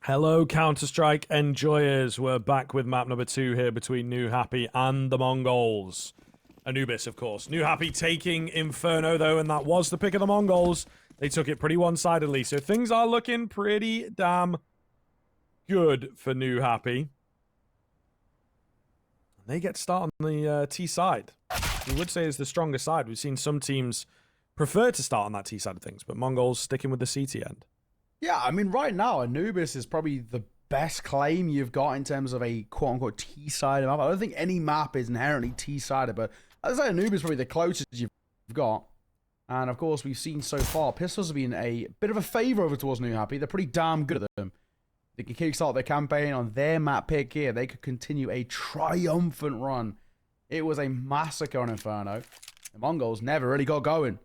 Hello, Counter-Strike enjoyers. We're back with map number 2 here between Newhappy and the Mongols. Anubis, of course. Newhappy taking Inferno, though, and that was the pick of the Mongols. They took it pretty one-sidedly, so things are looking pretty damn good for Newhappy. They get to start on the T side. We would say is the stronger side. We've seen some teams prefer to start on that T side of things, but Mongols sticking with the CT end. Yeah, I mean, right now, Anubis is probably the best claim you've got in terms of a quote-unquote T-sided map. I don't think any map is inherently T-sided, but I'd say Anubis is probably the closest you've got. And, of course, we've seen so far, Pistols have been a bit of a favor over towards Newhappy. They're pretty damn good at them. They can kickstart their campaign on their map pick here. They could continue a triumphant run. It was a massacre on Inferno. The Mongols never really got going.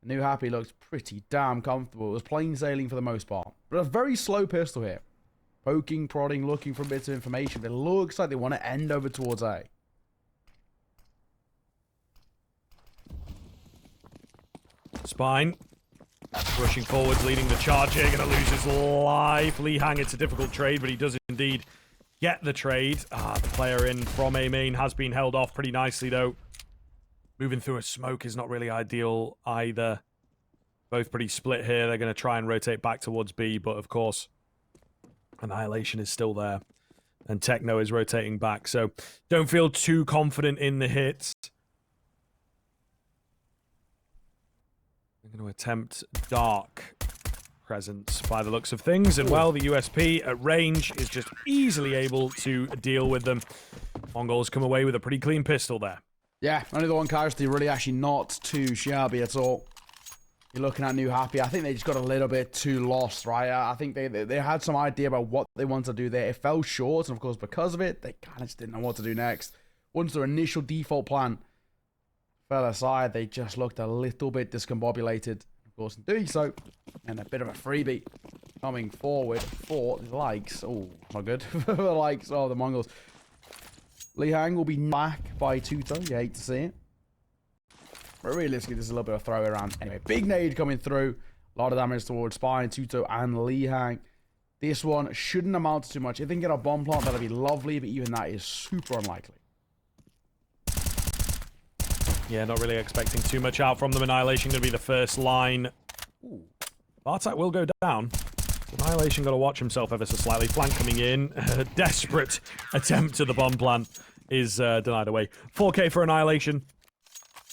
Newhappy looked pretty damn comfortable. It was plain sailing for the most part. But a very slow pistol here. Poking, prodding, looking for bits of information. But it looks like they want to end over towards A. Spine. Rushing forwards, leading the charge here. Going to lose his life. Lihang, it's a difficult trade, but he does indeed get the trade. The player in from A main has been held off pretty nicely, though. Moving through a smoke is not really ideal either. Both pretty split here. They're going to try and rotate back towards B, but of course, Annihilation is still there. And Techno is rotating back, so don't feel too confident in the hits. They're going to attempt Dark presence by the looks of things, and well, the USP at range is just easily able to deal with them. Mongols come away with a pretty clean pistol there. Yeah, only the one casualty, really actually not too shabby at all. You're looking at Newhappy. I think they just got a little bit too lost, right? I think they had some idea about what they wanted to do there. It fell short, and of course, because of it, they kind of just didn't know what to do next. Once their initial default plan fell aside, they just looked a little bit discombobulated, of course, in doing so. And a bit of a freebie coming forward for the likes. Oh, not good. For the likes of the Mongols. Lihang will be back by Tuto. You hate to see it. But realistically, there's a little bit of throw around. Anyway, big nade coming through. A lot of damage towards Spine, Tuto, and Lihang. This one shouldn't amount to too much. If they can get a bomb plant, that'll be lovely, but even that is super unlikely. Yeah, not really expecting too much out from them. Annihilation going to be the first line. Ooh. Bartak will go down. Annihilation got to watch himself ever so slightly. Flank coming in. A desperate attempt to the bomb plant is denied away. 4K for Annihilation.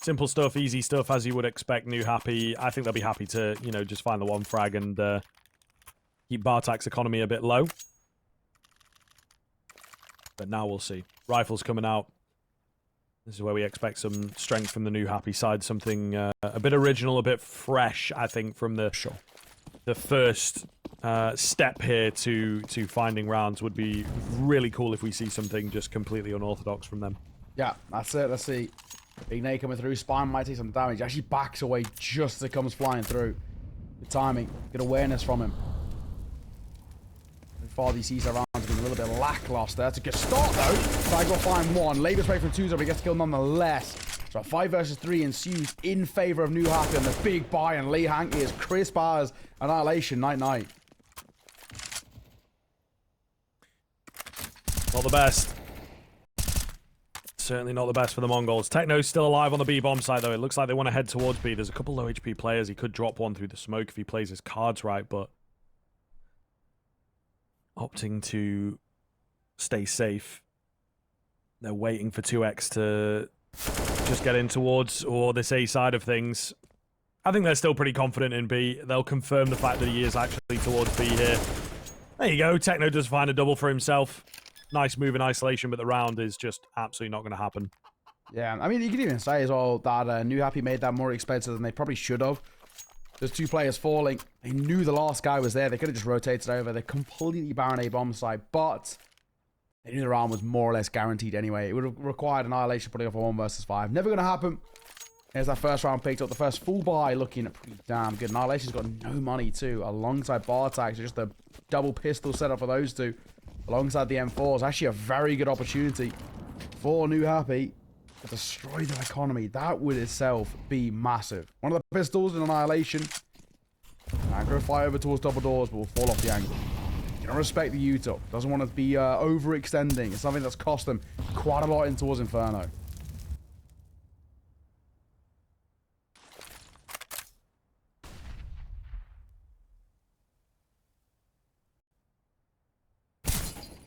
Simple stuff, easy stuff, as you would expect. Newhappy, I think they'll be happy to, you know, just find the one frag and keep Bartak's economy a bit low. But now we'll see. Rifles coming out. This is where we expect some strength from the Newhappy side. Something a bit original, a bit fresh, I think, from the first step here to finding rounds. Would be really cool if we see something just completely unorthodox from them. Yeah, that's it. Let's see. Big nade coming through. Spine might take some damage. He actually backs away just as it comes flying through. Good timing. Good awareness from him. Far these CSGO rounds have been a little bit lackluster. That's a good start, though. Try to find one. Labor spray from Tuzo, but he gets killed nonetheless. So 5 versus 3 ensues in favor of Newhappy, and the big buy, and Lihang is crisp as Annihilation. Night-night. Not the best. Certainly not the best for the Mongols. Techno's still alive on the B-bomb side, though. It looks like they want to head towards B. There's a couple low HP players. He could drop one through the smoke if he plays his cards right, but opting to stay safe. They're waiting for 2x to just get in towards or this A side of things. I think they're still pretty confident in B. They'll confirm the fact that he is actually towards B here. There you go. Techno does find a double for himself. Nice move in isolation, but the round is just absolutely not going to happen. Yeah, I mean, you could even say as well that Newhappy made that more expensive than they probably should have. There's 2 players falling. They knew the last guy was there. They could have just rotated over. They're completely barren A bomb side, but they knew the round was more or less guaranteed anyway. It would have required Annihilation putting up a 1 versus 5. Never going to happen. Here's that first round picked up. The first full buy looking pretty damn good. Annihilation's got no money too, alongside Bartak. So just a double pistol setup for those two. Alongside the M4s. Actually a very good opportunity for Newhappy to destroy their economy. That would itself be massive. One of the pistols in Annihilation. Aggro fly over towards double doors, but will fall off the angle. Gonna respect the util. Doesn't want to be overextending. It's something that's cost them quite a lot in towards Inferno.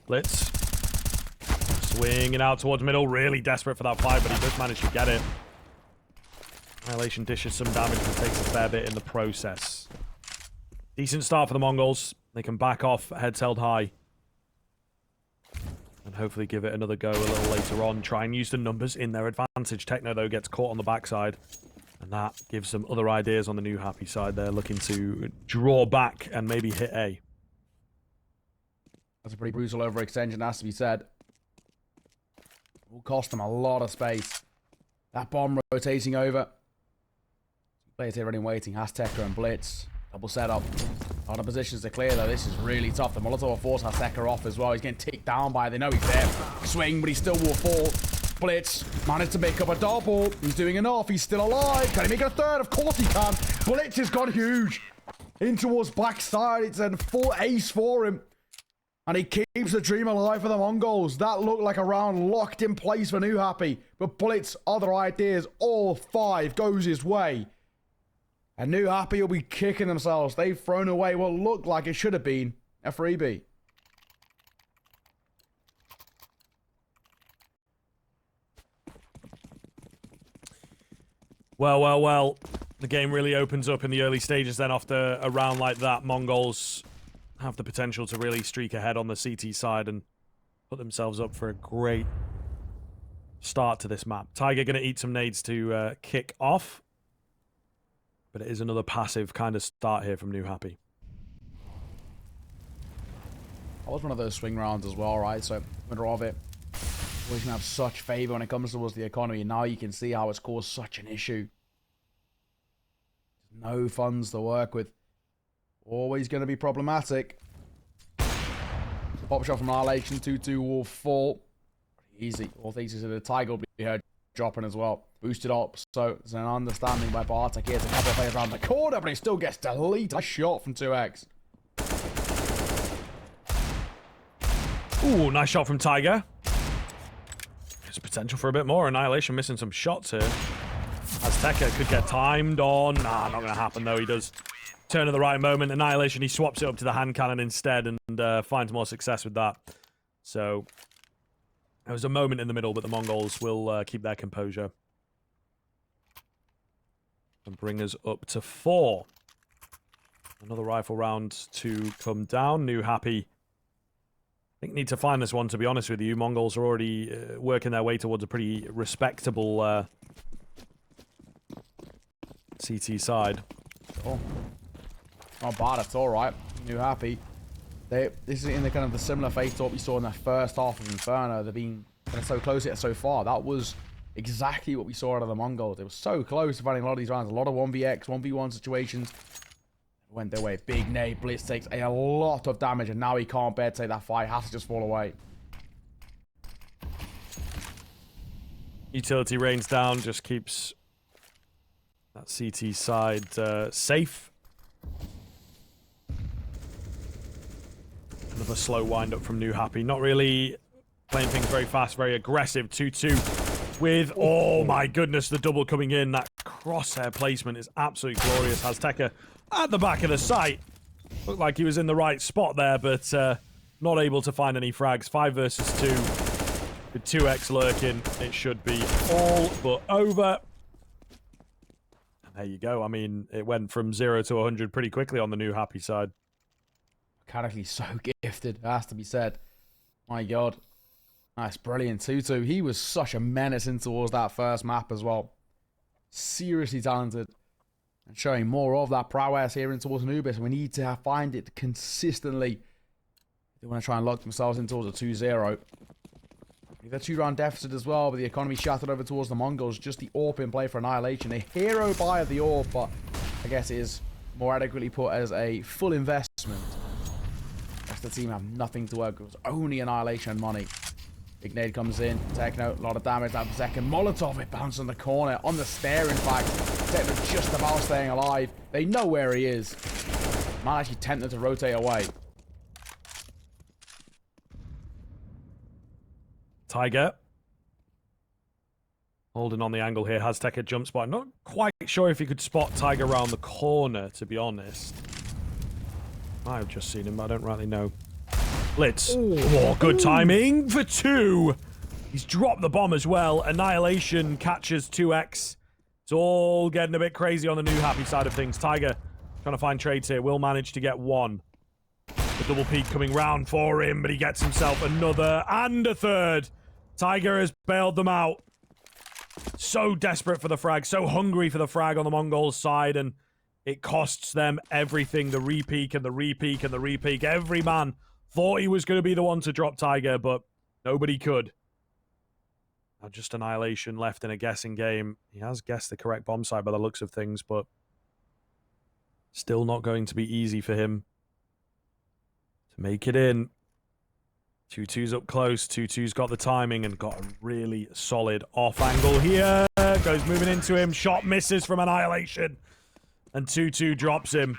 Blitz. Swinging out towards middle. Really desperate for that fight, but he does manage to get it. Annihilation dishes some damage, but takes a fair bit in the process. Decent start for the Mongols. They can back off, heads held high. And hopefully give it another go a little later on. Try and use the numbers in their advantage. Techno, though, gets caught on the backside. And that gives them other ideas on the Newhappy side. They're looking to draw back and maybe hit A. That's a pretty brutal overextension, has to be said. Will cost them a lot of space. That bomb rotating over. Players here running waiting. Azteca and Blitz. Double setup. A lot of positions to clear, though. This is really tough. The Molotov will force Azteca off as well. He's getting ticked down by it. They know he's there. Swing, but he still will fall. Blitz managed to make up a double. He's doing enough. He's still alive. Can he make a third? Of course he can. Blitz has got huge. In towards backside. It's a full ace for him. And he keeps the dream alive for the Mongols. That looked like a round locked in place for Newhappy. But Blitz, other ideas, all 5 goes his way. And Newhappy will be kicking themselves. They've thrown away what looked like it should have been a freebie. Well. The game really opens up in the early stages then after a round like that. Mongols have the potential to really streak ahead on the CT side and put themselves up for a great start to this map. Tiger going to eat some nades to kick off. But it is another passive kind of start here from Newhappy. That was one of those swing rounds as well, right? So, winner of it. We can have such favor when it comes towards the economy. And now you can see how it's caused such an issue. No funds to work with. Always going to be problematic. Pop shot from Annihilation. 2-2 will fall. Easy. All things is the Tiger will be here dropping as well. Boosted up. So there's an understanding by Bartek. Here's a couple of players around the corner, but he still gets deleted. A shot from 2x. Ooh, nice shot from Tiger. There's potential for a bit more. Annihilation missing some shots here. Azteca could get timed on. Nah, not going to happen though. He does turn at the right moment. Annihilation, he swaps it up to the hand cannon instead and finds more success with that. So there was a moment in the middle, but the Mongols will keep their composure. And bring us up to 4. Another rifle round to come down. Newhappy, I think, need to find this one, to be honest with you. Mongols are already working their way towards a pretty respectable CT side. Oh. Not bad at all, right? Newhappy. This is in the kind of the similar fate to what we saw in the first half of Inferno. They've been kind of so close yet so far. That was exactly what we saw out of the Mongols. They were so close to finding a lot of these rounds. A lot of 1vx, 1v1 situations. Went their way. Big nade. Blitz takes a lot of damage, and now he can't bear to take that fight. Has to just fall away. Utility rains down, just keeps that CT side safe. Another slow wind up from Newhappy. Not really playing things very fast, very aggressive. 2-2 with, oh my goodness, the double coming in. That crosshair placement is absolutely glorious. Azteca at the back of the site. Looked like he was in the right spot there, but not able to find any frags. 5 versus 2 with 2x lurking. It should be all but over. And there you go. I mean, it went from 0 to 100 pretty quickly on the Newhappy side. Mechanically so gifted, has to be said. My God. Nice, brilliant 2-2. He was such a menace in towards that first map as well. Seriously talented. And showing more of that prowess here in towards Anubis. We need to find it consistently. They want to try and lock themselves in towards a 2-0. They're 2-round deficit as well, but the economy shattered over towards the Mongols. Just the AWP in play for Annihilation. A hero buy of the AWP, but I guess it is more adequately put as a full investment. The rest of the team have nothing to work with. It was only Annihilation and money. Big nade comes in. Techno, a lot of damage that second. Molotov, it bounced on the corner. On the stair, in fact. Techno just about staying alive. They know where he is. Might actually tempt them to rotate away. Tiger. Holding on the angle here, has Tech a jump spot. Not quite sure if he could spot Tiger around the corner, to be honest. Might have just seen him, but I don't rightly know. Blitz. Oh, good timing for 2. He's dropped the bomb as well. Annihilation catches 2x. It's all getting a bit crazy on the Newhappy side of things. Tiger trying to find trades here. Will manage to get 1. The double peak coming round for him, but he gets himself another and a 3rd. Tiger has bailed them out. So desperate for the frag, so hungry for the frag on the Mongolz side, and it costs them everything. The repeak and the repeak and the repeak. Every man thought he was going to be the one to drop Tiger, but nobody could. Now just Annihilation left in a guessing game. He has guessed the correct bomb side by the looks of things, but still not going to be easy for him to make it in. 2-2's up close. 2-2's got the timing and got a really solid off angle here. Goes moving into him. Shot misses from Annihilation. And 2-2 drops him.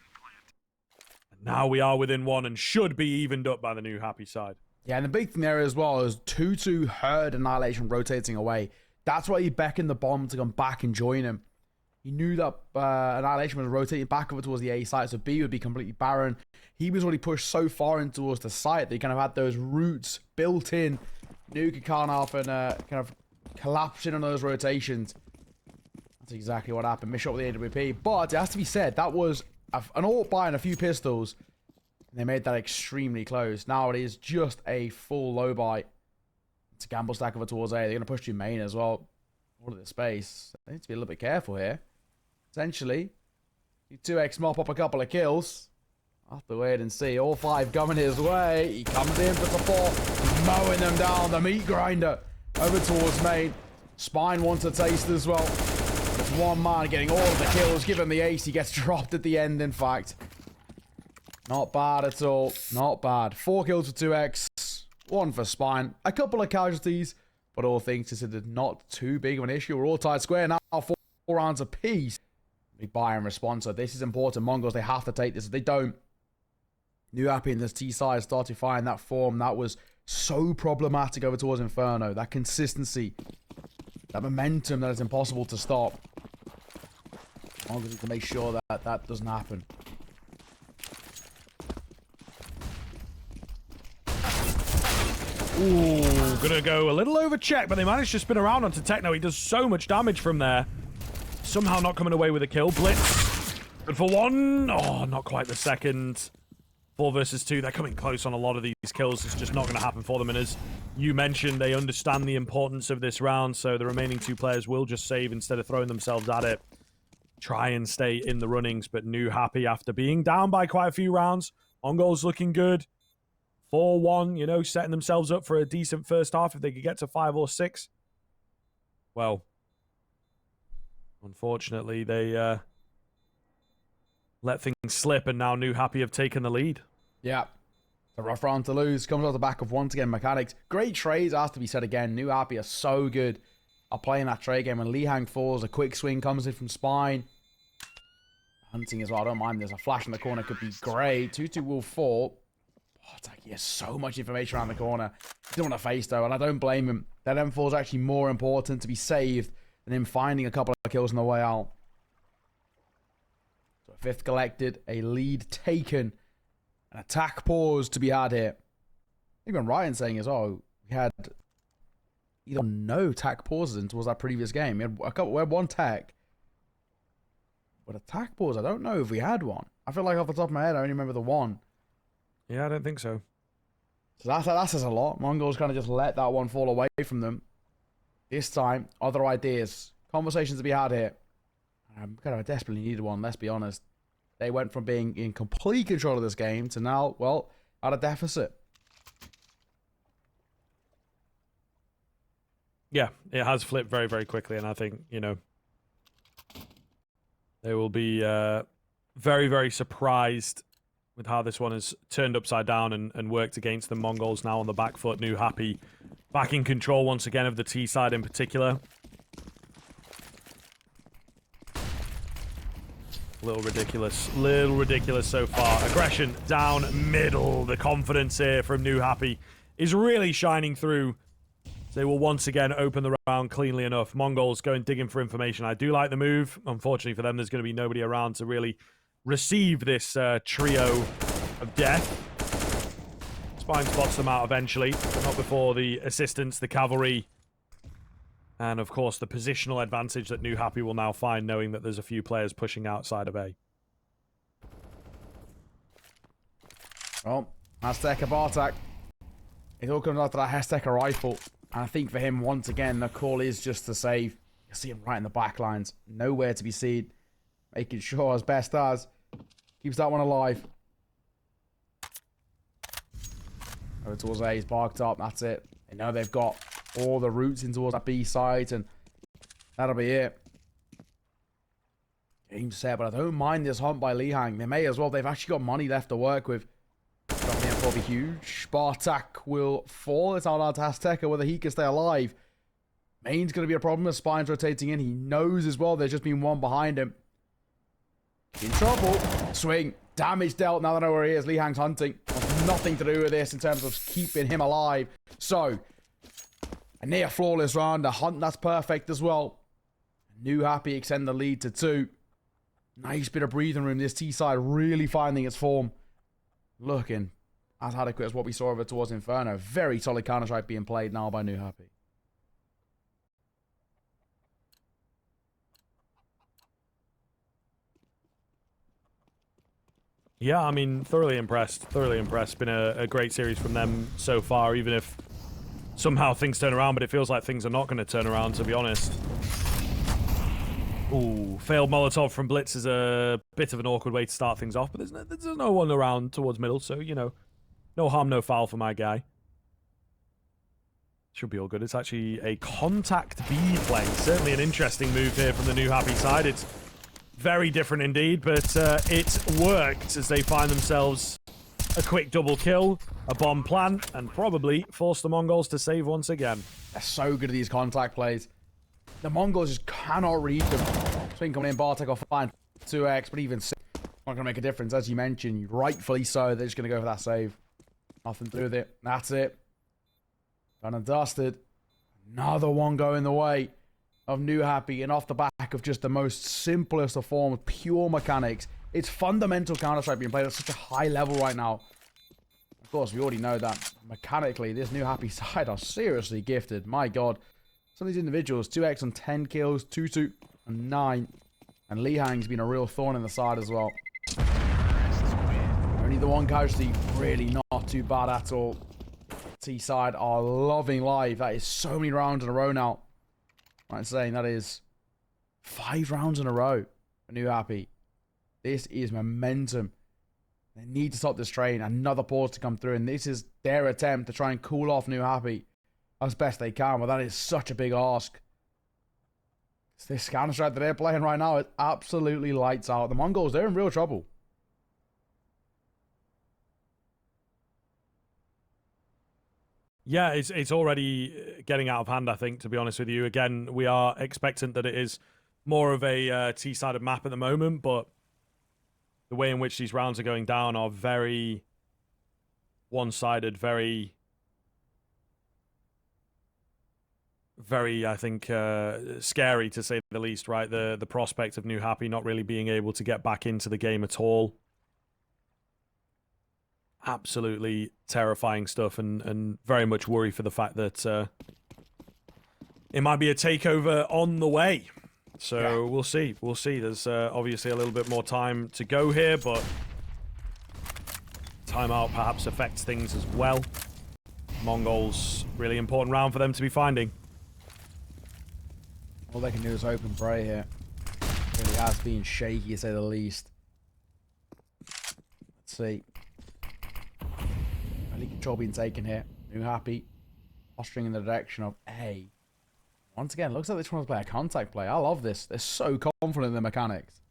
And now we are within 1 and should be evened up by the Newhappy side. Yeah, and the big thing there as well is 2-2 heard Annihilation rotating away. That's why he beckoned the bomb to come back and join him. He knew that Annihilation was rotating back over towards the A site, so B would be completely barren. He was already pushed so far in towards the site that he kind of had those roots built in. Nuke can't often kind of collapse in on those rotations. That's exactly what happened. Missed shot with the AWP. But it has to be said, that was an alt buy and a few pistols. And they made that extremely close. Now it is just a full low buy. It's a gamble stack over towards A. They're going to push to main as well. All of the space. They need to be a little bit careful here. Essentially, you 2x mop up a couple of kills. I'll have to wait and see. All 5 coming his way. He comes in for support. He's mowing them down. The meat grinder over towards main. Spine wants a taste as well. It's one man getting all of the kills. Give him the ace. He gets dropped at the end, in fact. Not bad at all. Not bad. 4 kills for 2x. 1 for Spine. A couple of casualties. But all things considered, not too big of an issue. We're all tied square now. 4 rounds apiece. Big buy and response. So this is important. Mongols, they have to take this. If they don't, Newhappy and this T side start to find that form that was so problematic over towards Inferno. That consistency, that momentum that is impossible to stop. Mongols need to make sure that that doesn't happen. Ooh, gonna go a little over check, but they managed to spin around onto Techno. He does so much damage from there. Somehow not coming away with a kill. Blitz. Good for 1. Oh, not quite the second. 4 versus 2. They're coming close on a lot of these kills. It's just not going to happen for them. And as you mentioned, they understand the importance of this round. So the remaining 2 players will just save instead of throwing themselves at it. Try and stay in the runnings. But Newhappy, after being down by quite a few rounds, Mongolz looking good. 4-1, you know, setting themselves up for a decent first half if they could get to 5 or 6. Well, unfortunately, they let things slip, and now Newhappy have taken the lead. Yeah. A rough round to lose. Comes off the back of, once again, mechanics. Great trades, has to be said again. Newhappy are so good at playing that trade game. When Lee Hang falls, a quick swing comes in from Spine. Hunting as well. I don't mind. There's a flash in the corner. Could be great. 2-2 will fall. Oh, it's like he has so much information around the corner. He don't want to face, though, and I don't blame him. That M4 is actually more important to be saved than him finding a couple of kills on the way out. So a 5th collected, a lead taken, an attack pause to be had here. Even Ryan saying as well, we had either no attack pauses towards that previous game. We had 1 tech. But attack pause, I don't know if we had one. I feel like off the top of my head, I only remember the 1. Yeah, I don't think so. So that says a lot. Mongols kind of just let that one fall away from them. This time, other ideas. Conversations to be had here. Kind of desperately needed one, let's be honest. They went from being in complete control of this game to now, well, at a deficit. Yeah, it has flipped very, very quickly, and I think, you know, they will be very, very surprised with how this one has turned upside down and worked against the Mongols now on the back foot. Newhappy back in control once again of the T side in particular. Little ridiculous so far. Aggression down middle. The confidence here from Newhappy is really shining through. They will once again open the round cleanly enough. Mongolz going digging for information. I do like the move. Unfortunately for them, there's going to be nobody around to really receive this trio of death. Spine spots them out eventually, but not before the assistance, the cavalry, and of course the positional advantage that Newhappy will now find, knowing that there's a few players pushing outside of A. Well, Azteca Bartak. It all comes after that Azteca rifle. And I think for him, once again, the call is just to save. You see him right in the back lines. Nowhere to be seen. Making sure as best as. Keeps that one alive. Over towards A. He's barked up. That's it. They know they've got all the routes in towards that B side. And that'll be it. Game set. But I don't mind this hunt by Lihang. They may as well. They've actually got money left to work with. Dropping in will be huge. Bartak will fall. It's out to Azteca whether he can stay alive. Main's going to be a problem. The Spine's rotating in. He knows as well there's just been one behind him. In trouble. Swing. Damage dealt. Now they know where he is. Lihang's hunting. Wants nothing to do with this in terms of keeping him alive. So, a near flawless round. A hunt that's perfect as well. Newhappy extend the lead to 2. Nice bit of breathing room. This T side really finding its form. Looking as adequate as what we saw over towards Inferno. Very solid Counter-Strike being played now by Newhappy. Yeah, I mean, thoroughly impressed. Thoroughly impressed. Been a great series from them so far, even if somehow things turn around, but it feels like things are not going to turn around, to be honest. Ooh, failed Molotov from Blitz is a bit of an awkward way to start things off, but there's no one around towards middle, so, you know, no harm, no foul for my guy. Should be all good. It's actually a contact B play. Certainly an interesting move here from the Newhappy side. It's very different indeed, but it worked as they find themselves a quick double kill, a bomb plant, and probably force the Mongols to save once again. They're so good at these contact plays. The Mongols just cannot read them. Swing coming in, Bartek off fine. 2x, but even 6 not going to make a difference. As you mentioned, rightfully so, they're just going to go for that save. Nothing to do with it. That's it. Done and dusted. Another one going the way of Newhappy, and off the back of just the most simplest of forms, pure mechanics. It's fundamental Counter-Strike being played at such a high level right now. Of course, we already know that mechanically, this Newhappy side are seriously gifted. My God. Some of these individuals, 2x on 10 kills, 2-2 on 9. And Lihang's been a real thorn in the side as well. Only the one casualty, really not too bad at all. T-side are loving life. That is so many rounds in a row now. I'm saying that is 5 rounds in a row for Newhappy. This is momentum. They need to stop this train. Another pause to come through, and this is their attempt to try and cool off Newhappy as best they can, but that is such a big ask. This Counter-Strike that they're playing right now is absolutely lights out. The Mongols, they're in real trouble. Yeah, it's already getting out of hand, I think, to be honest with you. Again, we are expectant that it is more of a T-sided map at the moment, but the way in which these rounds are going down are very one-sided, very, I think, scary, to say the least, right? The prospect of Newhappy not really being able to get back into the game at all. Absolutely terrifying stuff, and very much worry for the fact that it might be a takeover on the way. So yeah. We'll see. We'll see. There's obviously a little bit more time to go here, but timeout perhaps affects things as well. Mongols, really important round for them to be finding. All they can do is open pray here. Really has been shaky, to say the least. Let's see. Early control being taken here. Newhappy posturing in the direction of A. Once again, looks like they just want to play a contact play. I love this. They're so confident in their mechanics.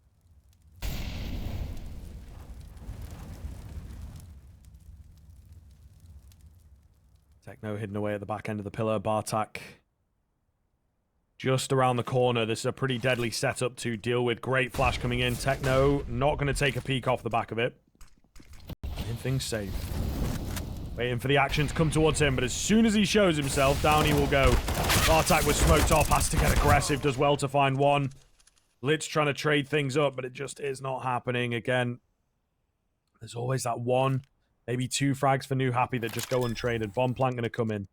Techno hidden away at the back end of the pillar. Bartak just around the corner. This is a pretty deadly setup to deal with. Great flash coming in. Techno not going to take a peek off the back of it. And things safe. Waiting for the action to come towards him, but as soon as he shows himself, down he will go. Bartak was smoked off, has to get aggressive, does well to find one. Litz trying to trade things up, but it just is not happening. Again, there's always that one, maybe two frags for Newhappy that just go untraded. Bomb plant going to come in.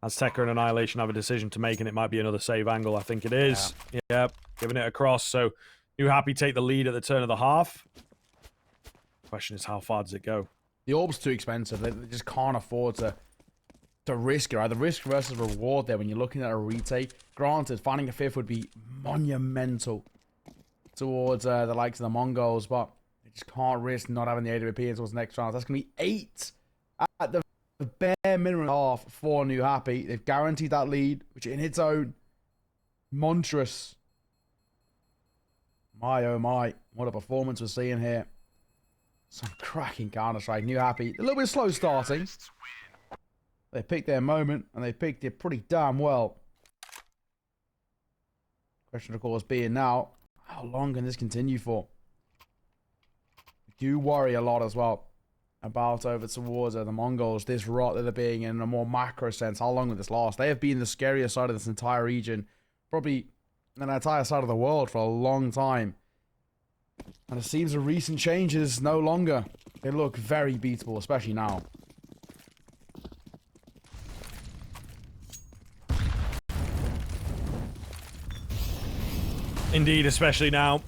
Azteca and Annihilation have a decision to make, and it might be another save angle. I think it is. Yeah, giving it across. So Newhappy take the lead at the turn of the half. Question is, how far does it go? The orb's too expensive. They just can't afford to risk it, right? The risk versus reward there when you're looking at a retake. Granted, finding a fifth would be monumental towards the likes of the Mongols, but they just can't risk not having the AWP towards the next round. That's going to be 8 at the bare minimum half for Newhappy. They've guaranteed that lead, which in its own, monstrous. My, oh my, what a performance we're seeing here. Some cracking Counter-Strike. Newhappy, a little bit slow starting. They picked their moment, and they picked it pretty damn well. Question, of course, being now, how long can this continue for? I do worry a lot as well about over towards the Mongols, this rot that they're being in a more macro sense. How long will this last? They have been the scariest side of this entire region, probably an entire side of the world for a long time. And it seems the recent changes no longer. They look very beatable, especially now. Indeed, especially now.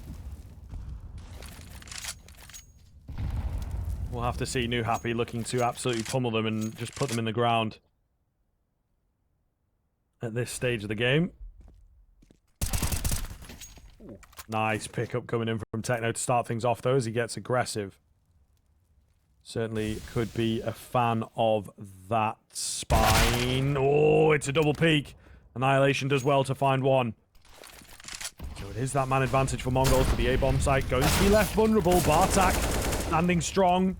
We'll have to see Newhappy looking to absolutely pummel them and just put them in the ground at this stage of the game. Nice pickup coming in from Techno to start things off, though, as he gets aggressive. Certainly could be a fan of that spine. Oh, it's a double peak. Annihilation does well to find one. So it is that man advantage for Mongols, but the A-bomb site going to be left vulnerable. Bartak standing strong.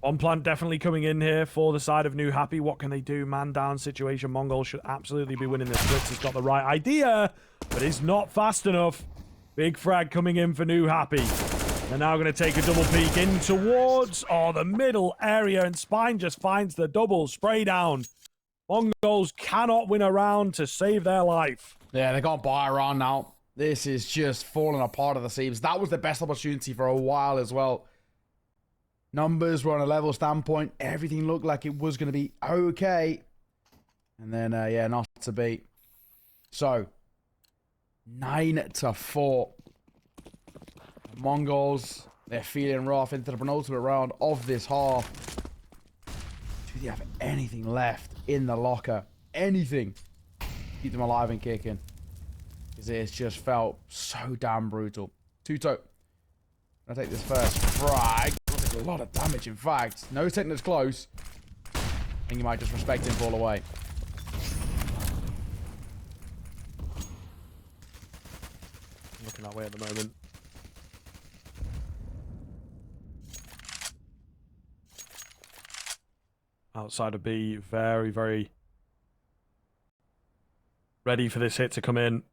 Bomb plant definitely coming in here for the side of Newhappy. What can they do? Man down situation. Mongols should absolutely be winning this. Blitz has got the right idea, but is not fast enough. Big frag coming in for Newhappy. They're now going to take a double peek in towards the middle area, and Spine just finds the double spray down. Mongols cannot win a round to save their life. Yeah, they can't buy a round now. This is just falling apart at the seams. That was the best opportunity for a while as well. Numbers were on a level standpoint. Everything looked like it was going to be okay. And then, yeah, not to be. So, 9-4. The Mongols, they're feeling rough into the penultimate round of this half. Do they have anything left in the locker? Anything? Keep them alive and kicking. Because it's just felt so damn brutal. Two-toe. I'll take this first frag. A lot of damage, in fact. No Techno's close. I think you might just respect him fall away. Looking that way at the moment. Outside of B, very, very ready for this hit to come in.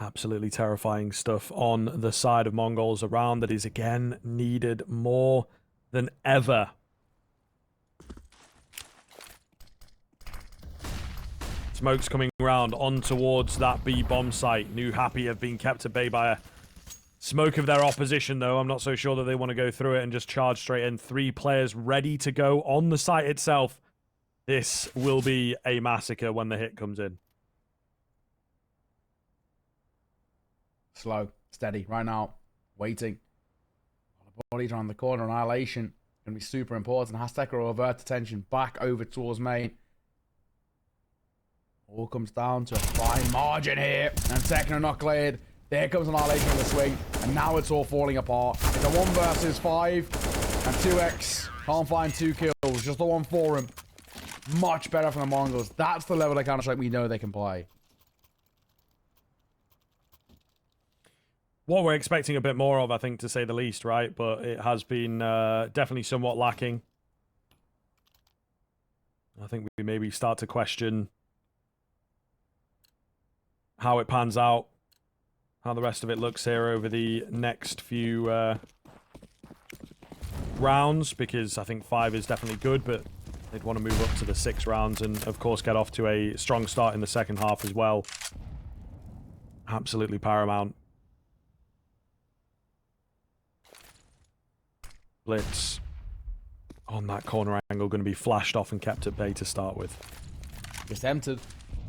Absolutely terrifying stuff on the side of Mongols around that is again needed more than ever. Smoke's coming around on towards that B bomb site. Newhappy have been kept at bay by a smoke of their opposition, though. I'm not so sure that they want to go through it and just charge straight in. 3 players ready to go on the site itself. This will be a massacre when the hit comes in. Slow, steady, right now, waiting. Bodies around the corner, Annihilation going to be super important. Azteca will avert attention back over towards main. All comes down to a fine margin here, and Techno not cleared. There comes Annihilation on the swing, and now it's all falling apart. It's a 1 versus 5, and 2x. Can't find 2 kills, just the 1 for him. Much better from the Mongols. That's the level of Counter-Strike we know they can play. What we're expecting a bit more of, I think, to say the least, right? But it has been definitely somewhat lacking. I think we maybe start to question how it pans out, how the rest of it looks here over the next few rounds, because I think 5 is definitely good, but they'd want to move up to the 6 rounds and, of course, get off to a strong start in the second half as well. Absolutely paramount. Blitz on that corner angle going to be flashed off and kept at bay to start with. He's tempted.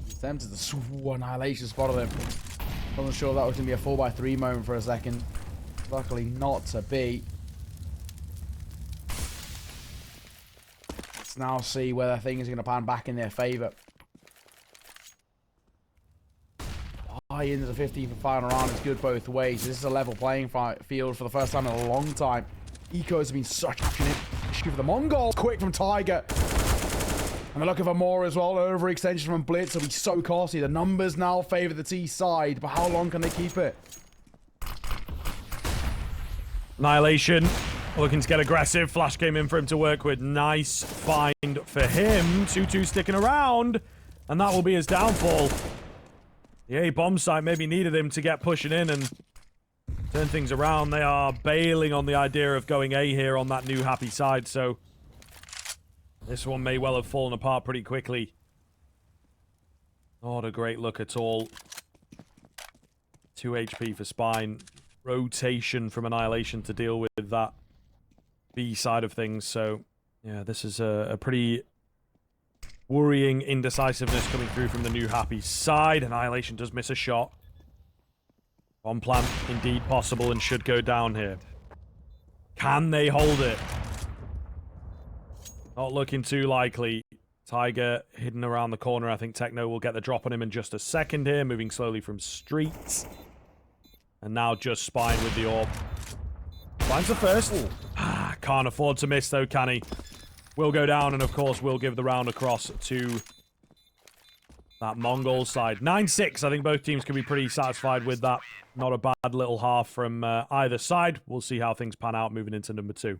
He's tempted to Annihilation spotted him. Wasn't sure that was going to be a 4x3 moment for a second. Luckily not to be. Let's now see whether things are going to pan back in their favour. Into the 15th and final round is good both ways. This is a level playing field for the first time in a long time. Ecos have been such an issue for the Mongols. Quick from Tiger. And they're looking for more as well. Overextension from Blitz will be so costly. The numbers now favour the T side, but how long can they keep it? Annihilation looking to get aggressive. Flash came in for him to work with. Nice find for him. 2-2 sticking around. And that will be his downfall. The A bomb site maybe needed him to get pushing in and turn things around. They are bailing on the idea of going A here on that Newhappy side, so this one may well have fallen apart pretty quickly. Not a great look at all. 2 HP for Spine. Rotation from Annihilation to deal with that B side of things, so yeah, this is a pretty worrying indecisiveness coming through from the Newhappy side. Annihilation does miss a shot. Bomb plant indeed possible and should go down here. Can they hold it? Not looking too likely. Tiger hidden around the corner. I think Techno will get the drop on him in just a second here. Moving slowly from streets. And now just Spine with the orb. Spine's the first. Can't afford to miss though, can he? Will go down, and of course, will give the round across to that Mongol side. 9-6, I think both teams can be pretty satisfied with that. Not a bad little half from either side. We'll see how things pan out moving into number 2.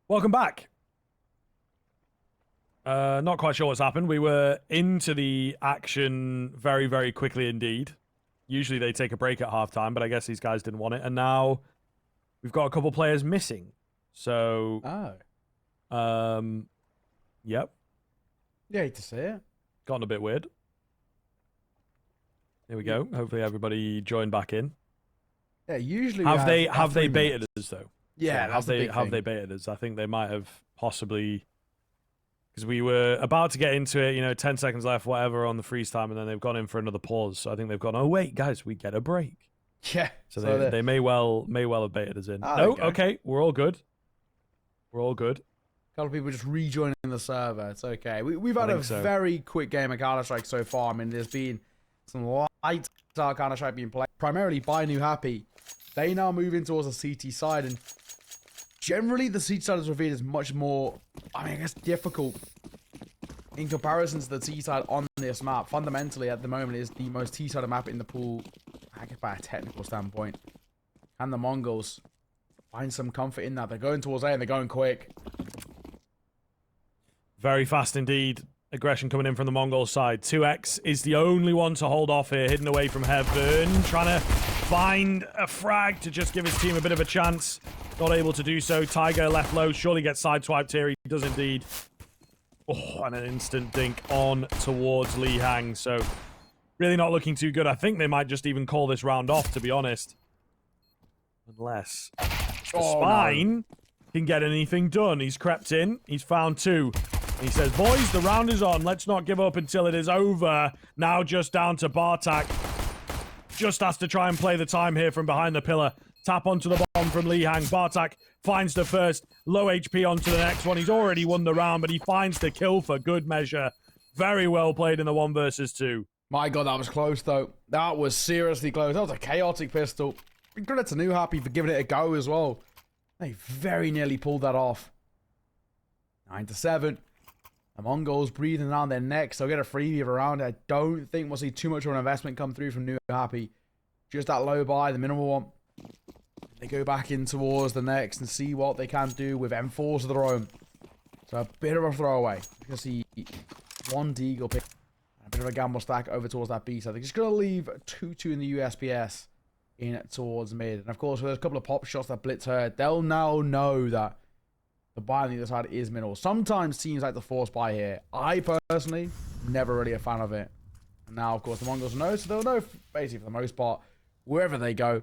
Welcome back. Not quite sure what's happened. We were into the action very, very quickly indeed. Usually they take a break at halftime, but I guess these guys didn't want it. And now we've got a couple players missing. So... Yep. Yeah, hate to see it. Gotten a bit weird. Here we go. Hopefully everybody joined back in. Yeah, usually have they baited us though? Yeah, have they baited us? I think they might have possibly, because we were about to get into it, you know, 10 seconds left, whatever, on the freeze time, and then they've gone in for another pause. So I think they've gone, oh wait, guys, we get a break. Yeah. So they may well have baited us in. Oh, no, okay, we're all good. We're all good. A couple of people just rejoining the server. It's okay. We've had a very quick game of Counter-Strike so far. I mean, there's been some light Counter-Strike being played, primarily by Newhappy. They now move in towards the CT side, and generally the CT side is revealed as much more, I mean, I guess, difficult in comparison to the T side on this map. Fundamentally, at the moment, it is the most T-sided map in the pool, I guess, by a technical standpoint. And the Mongols find some comfort in that. They're going towards A and they're going quick. Very fast indeed. Aggression coming in from the Mongol side. 2x is the only one to hold off here, hidden away from Heaven, trying to find a frag to just give his team a bit of a chance. Not able to do so. Tiger left low, surely gets sideswiped here. He does indeed. Oh, and an instant dink on towards Lee Hang. So really not looking too good. I think they might just even call this round off, to be honest. Unless the Spine can get anything done. He's crept in. He's found 2. He says, boys, the round is on. Let's not give up until it is over. Now just down to Bartak. Just has to try and play the time here from behind the pillar. Tap onto the bomb from Lihang. Bartak finds the first. Low HP onto the next one. He's already won the round, but he finds the kill for good measure. Very well played in the 1 versus 2. My God, that was close, though. That was seriously close. That was a chaotic pistol. Big credit to Newhappy for giving it a go as well. They very nearly pulled that off. 9-7. The Mongols breathing down their necks. They'll get a freebie of a round. I don't think we'll see too much of an investment come through from Newhappy. Just that low buy, the minimal one. They go back in towards the next and see what they can do with M4s of their own. So a bit of a throwaway. You can see 1 deagle pick. A bit of a gamble stack over towards that B. So they're just going to leave 2-2 in the USPS in towards mid. And of course, with a couple of pop shots that Blitz heard, they'll now know that the buy on the other side is minimal. Sometimes teams like to force buy here. I personally, never really a fan of it. And now, of course, the Mongols know, so they'll know basically for the most part, wherever they go,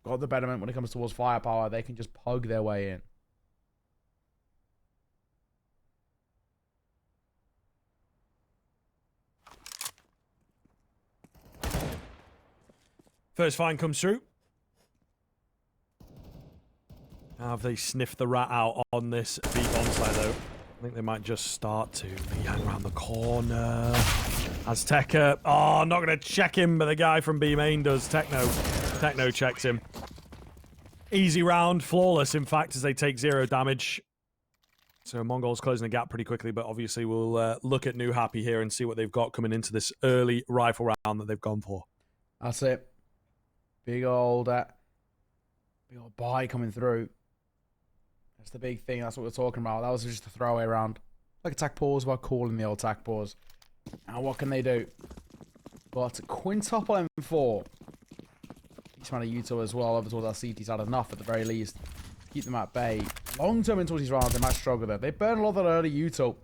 got the betterment when it comes towards firepower. They can just pug their way in. First find comes through. Have they sniffed the rat out on this B bomb side, though? I think they might just start to. He hang around the corner. Azteca. Oh, not going to check him, but the guy from B main does. Techno checks him. Easy round. Flawless, in fact, as they take 0 damage. So Mongols closing the gap pretty quickly, but obviously we'll look at Newhappy here and see what they've got coming into this early rifle round that they've gone for. That's it. Big old buy coming through. That's the big thing. That's what we're talking about. That was just a throwaway round. Like attack pause, we're calling the old attack pause. Now what can they do? But quintuple M4. He's trying to util as well over towards our CT's had enough at the very least. Keep them at bay. Long term into these rounds, they might struggle there. They burn a lot of that early util.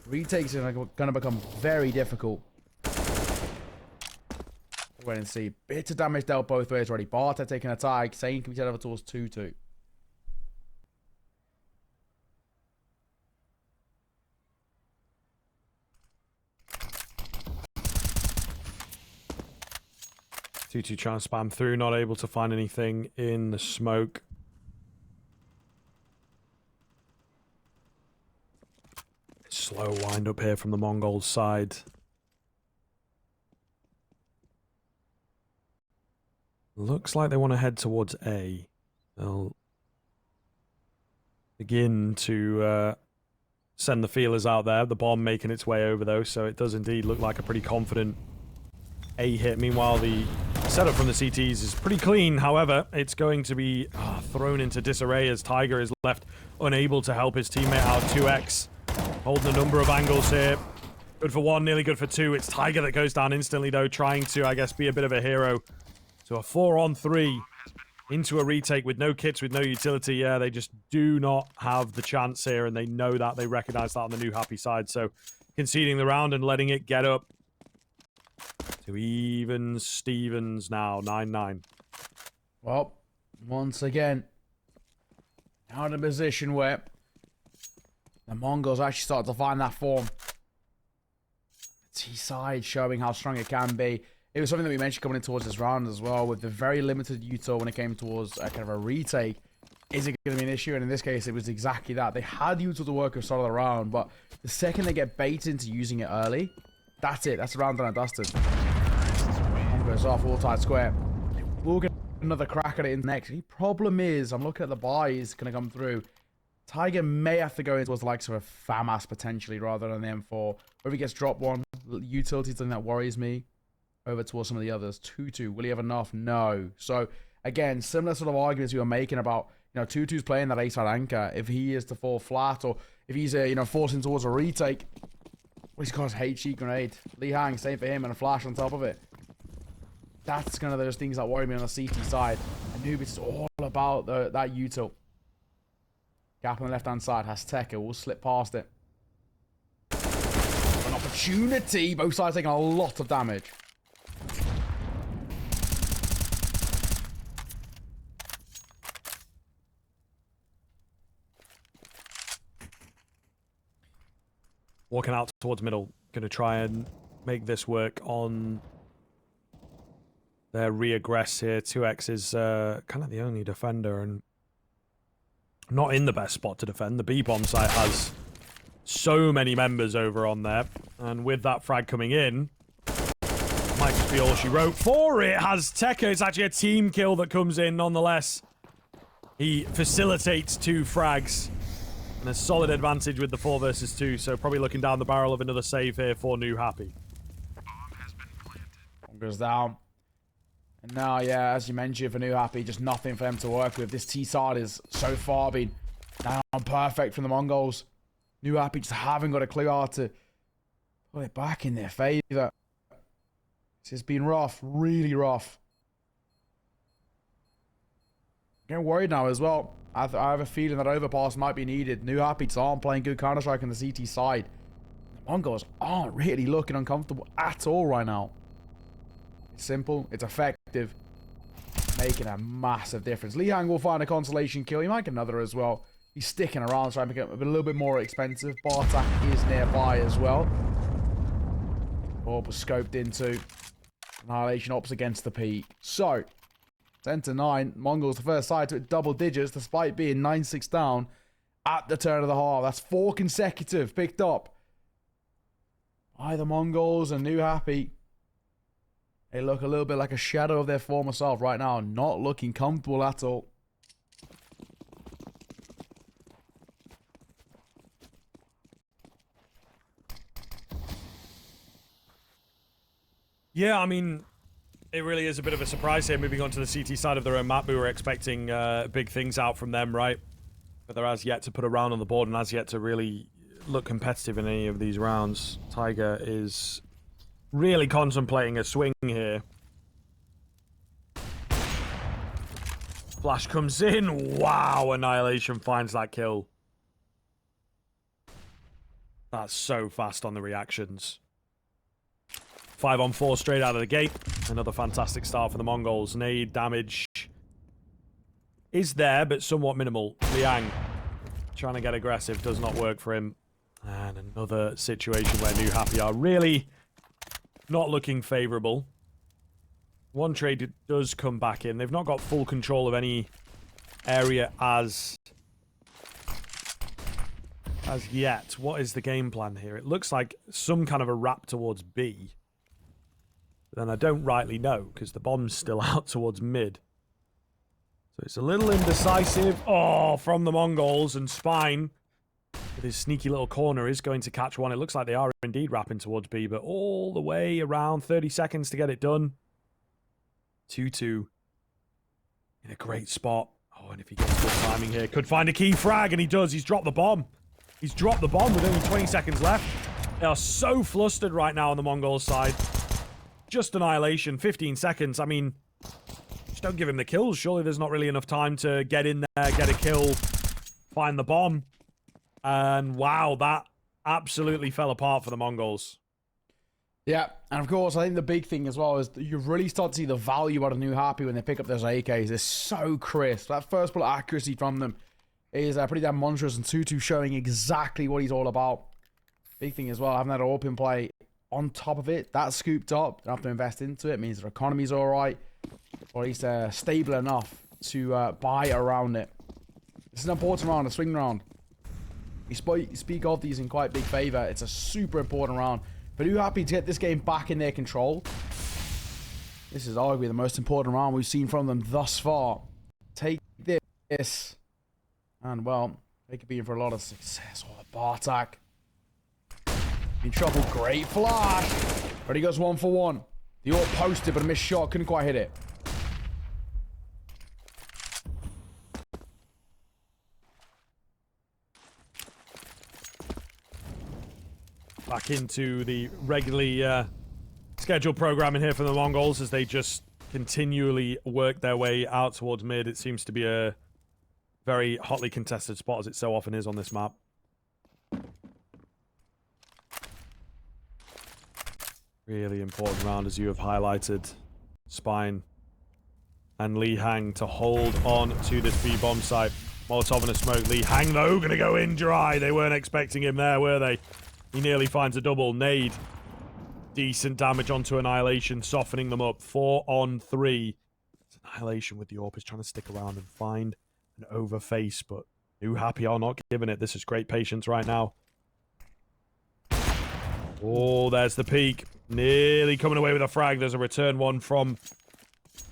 Retakes are going to become very difficult. Wait and see. Bit of damage dealt both ways already. Bartek taking a tag. Sane can be set over towards 2-2. Two trying to spam through, not able to find anything in the smoke. Slow wind up here from the Mongols side. Looks like they want to head towards A. They'll begin to send the feelers out there. The bomb making its way over, though, so it does indeed look like a pretty confident A hit. Meanwhile, the setup from the CTs is pretty clean. However, it's going to be thrown into disarray as Tiger is left unable to help his teammate out. 2x holding a number of angles here. Good for 1, nearly good for 2. It's Tiger that goes down instantly, though, trying to, I guess, be a bit of a hero. So a 4-on-3 into a retake with no kits, with no utility. Yeah, they just do not have the chance here, and they know that. They recognize that on the Newhappy side. So conceding the round and letting it get up to even Stevens now, 9-9. Well, once again, now in a position where the Mongols actually start to find that form. T-side showing how strong it can be. It was something that we mentioned coming in towards this round as well, with the very limited util when it came towards kind of a retake. Is it going to be an issue? And in this case, it was exactly that. They had util to work with start of the round, but the second they get baited into using it early, that's it. That's the round done and dusted. One goes off, all tight square. We'll get another crack at it in the next. The problem is, I'm looking at the buys going to come through. Tiger may have to go in towards the likes of a FAMAS potentially rather than the M4. Or if he gets dropped one, utility is something that worries me. Over towards some of the others. 2-2. Will he have enough? No. So, again, similar sort of arguments we were making about, 2-2's playing that A-side anchor. If he is to fall flat or if he's, forcing towards a retake, well, he's got his HE grenade. Lee Hang, same for him, and a flash on top of it. That's kind of those things that worry me on the CT side. Anubis is all about that util. Gap on the left-hand side. Has Tekka. We'll slip past it. An opportunity. Both sides taking a lot of damage. Walking out towards middle. Going to try and make this work on their re-aggress here. 2x is kind of the only defender and not in the best spot to defend. The B bomb site has so many members over on there. And with that frag coming in, might just be all she wrote for it. Has Tekka. It's actually a team kill that comes in nonetheless. He facilitates 2 frags. And a solid advantage with the 4 versus 2. So probably looking down the barrel of another save here for Newhappy. Goes down. And now, yeah, as you mentioned, for Newhappy, just nothing for them to work with. This T side is so far been down perfect from the Mongols. Newhappy just haven't got a clue how to put it back in their favor. It's been rough, really rough. Getting worried now as well. I have a feeling that overpass might be needed. Newhappy aren't playing good Counter-Strike on the CT side. The Mongols aren't really looking uncomfortable at all right now. It's simple, it's effective, making a massive difference. Lihang will find a consolation kill. He might get another as well. He's sticking around, trying to make it a little bit more expensive. Bartak is nearby as well. Orb was scoped into. Annihilation ops against the peak. So, 10-9. Mongols the first side to it double digits, despite being 9-6 down at the turn of the half. That's 4 consecutive picked up by the Mongols and Newhappy. They look a little bit like a shadow of their former self right now. Not looking comfortable at all. Yeah, I mean, it really is a bit of a surprise here moving on to the CT side of their own map. We were expecting big things out from them, right? But they're as yet to put a round on the board and as yet to really look competitive in any of these rounds. Tiger is really contemplating a swing here. Flash comes in. Wow, Annihilation finds that kill. That's so fast on the reactions. 5 on 4 straight out of the gate. Another fantastic start for the Mongols. Nade damage is there, but somewhat minimal. Liang trying to get aggressive. Does not work for him. And another situation where Newhappy are really not looking favourable. One trade does come back in. They've not got full control of any area as yet. What is the game plan here? It looks like some kind of a wrap towards B. But then I don't rightly know, because the bomb's still out towards mid. So it's a little indecisive. Oh, from the Mongols, and Spine, with his sneaky little corner, is going to catch one. It looks like they are indeed wrapping towards B, but all the way around 30 seconds to get it done. 2-2 in a great spot. Oh, and if he gets good timing here, could find a key frag, and he does. He's dropped the bomb. He's dropped the bomb with only 20 seconds left. They are so flustered right now on the Mongols side. Just Annihilation, 15 seconds. I mean, just don't give him the kills. Surely there's not really enough time to get in there, get a kill, find the bomb. And wow, that absolutely fell apart for the Mongols. Yeah, and of course, I think the big thing as well is that you really start to see the value out of Newhappy when they pick up those AKs. They're so crisp. That first bullet accuracy from them is pretty damn monstrous, and 2-2 showing exactly what he's all about. Big thing as well, having that open play on top of it, that's scooped up. Don't have to invest into it. Means their economy's all right, or at least stable enough to buy around it. This is an important round, a swing round. We speak of these in quite big favor. It's a super important round. But Newhappy to get this game back in their control. This is arguably the most important round we've seen from them thus far. Take this. And, well, they could be in for a lot of success. Oh, the Bartak. In trouble. Great flash. But he goes 1 for 1. The AWP posted, but a missed shot. Couldn't quite hit it. Back into the regularly scheduled programming here for the Mongols as they just continually work their way out towards mid. It seems to be a very hotly contested spot, as it so often is on this map. Really important round, as you have highlighted. Spine and Lihang to hold on to this B bomb site. Molotov and a smoke. Lihang, though, going to go in dry. They weren't expecting him there, were they? He nearly finds a double. Nade. Decent damage onto Annihilation, softening them up. 4 on 3. It's Annihilation with the AWP is trying to stick around and find an overface, but Newhappy are not giving it. This is great patience right now. Oh, there's the peak. Nearly coming away with a frag. There's a return one from